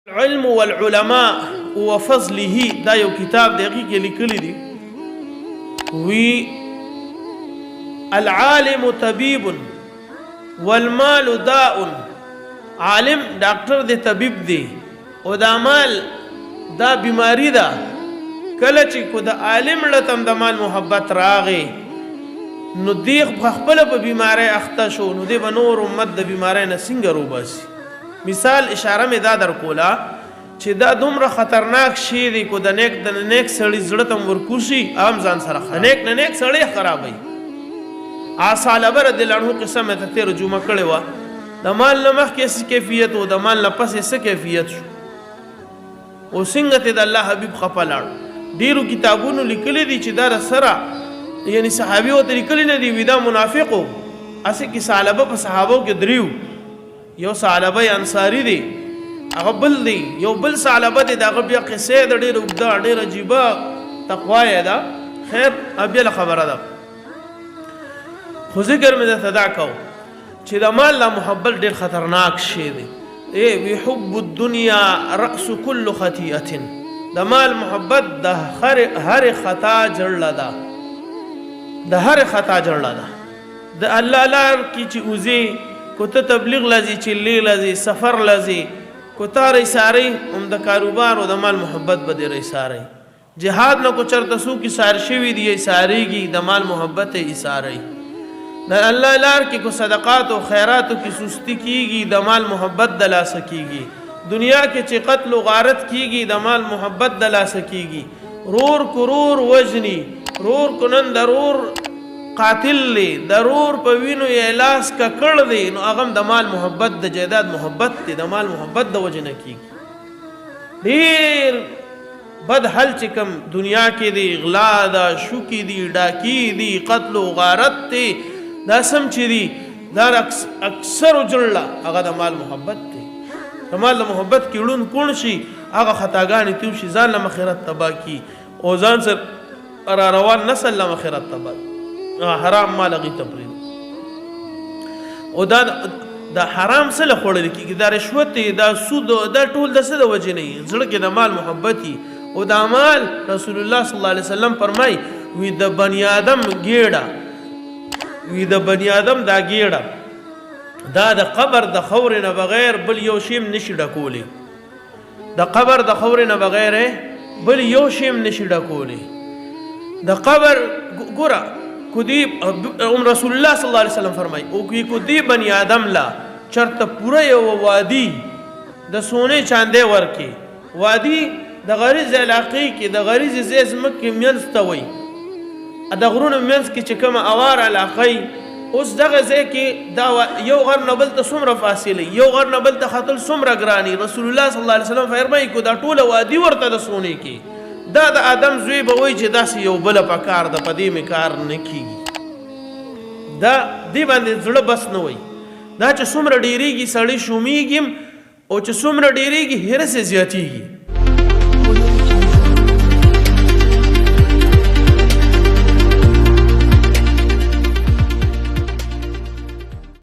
العلم والعلماء وفضله دا یو کتاب دی کې لیکلی دی وی العالم طبيب والمال داء عالم ډاکټر دی طبيب دی او دا مال دا بیماری ده کله چې کو د عالم لتم د مال محبت راغی نو دیغ خپل په بیماری اخته شو نو دی بنور امت د بیماری نه څنګه روباسي مثال اشاره می دا در کولا چې دا دومره خطرناک شی دی کو د نیک سړی زړه ته ورکوشي عام ځان سره نیک سړی خرابوي اصحاب رضی الله عنه قسم ته تیر جمعه کړي وا د مال نه مخکې څه کیفیت او د مال نه پسې څه کیفیت شو او څنګه ته د الله حبیب خپلاړ ډیرو کتابونو لیکلي دي چې دا سره یعنی صحابي او لیکلي نه دي ودا منافقو اسه کې صحابه په صحابو کې دریو یو صحابه انصاری دی هغه بل دی یو بل صحابه دی دغه بیا قصه د ډیر وګدا ډیر عجیبه تقوا یې دا خیر ابي خبره ده خو ذکر مې صدا کو چې د مال له محبت ډیر خطرناک شی دی ای وی حب الدنيا راس كل خطيئه د مال محبت د هر خطا جړل ده د هر خطا جړل ده د الله لار کی چې اوزي کو ته تبلیغ لازی چلی لازی سفر لازی کو تار اشاری هم د کاروبار او د مال محبت بده اشاری جهاد نو کو چرته سو کی سار شوی دی اشاری کی د مال محبت اشاری د الله لار کی کو صدقات او خیرات کی سستی کیږي د مال محبت دلا سکیږي دنیا کې چې قتل او غارت کیږي د مال محبت دلا سکیږي رور کرور وجنی رور کنن ضرور قاتل لی ضرور په وینو یې لاس ککړ دی نو هغه د مال محبت د جیداد محبت دی د مال محبت د وجه نه کیږي ډیر بد حل چې کوم دنیا کې دی غلا دا شوکی دی ډاکی دی قتل او غارت دی دا سم چې دی دا اکثر جړلا هغه د مال محبت دی د مال محبت کې لون کون شي هغه خطاګانې تیو شي ځان له مخیرت تبا کی او ځان سره را روان نسل له مخیرت تبا حرام مال غي تپرید او دا حرام سره خوړل کیږي دا رشوت دا سود دا ټول د څه د وجه نه زړه کې د مال محبتي او دا مال رسول الله صلی الله علیه وسلم فرمای وی د بنی آدم ګیړه وی د بنی آدم دا ګیړه دا د قبر د خور نه بغیر بل یو شیم نشي ډکولی د قبر د خور نه بغیر بل یو شیم نشي ډکولی د قبر ګوره کدی رسول الله صلی الله علیه وسلم فرمای او کدی بنی آدم لا چرته پوره یو وادي د سونه چاندې ورکی وادي د غریز علاقې کې د غریز زمک کې منځتوي د غرونو منځ کې چې کوم اوار علاقې اوس دغه ځای کې دا یو غر نبل ته څومره فاصله یو غر نبل ته خطل څومره ګرانی رسول الله صلی الله علیه وسلم فرمای کو دا ټوله وادي ورته د سونه کې دا د آدم زوی به وای چې داسې یو بل په کار د پدې می کار نه کیږي دا دی باندې زړه بس نه وای دا چې څومره ډیریږي سړی شومیږي او چې څومره ډیریږي هرڅه زیاتیږي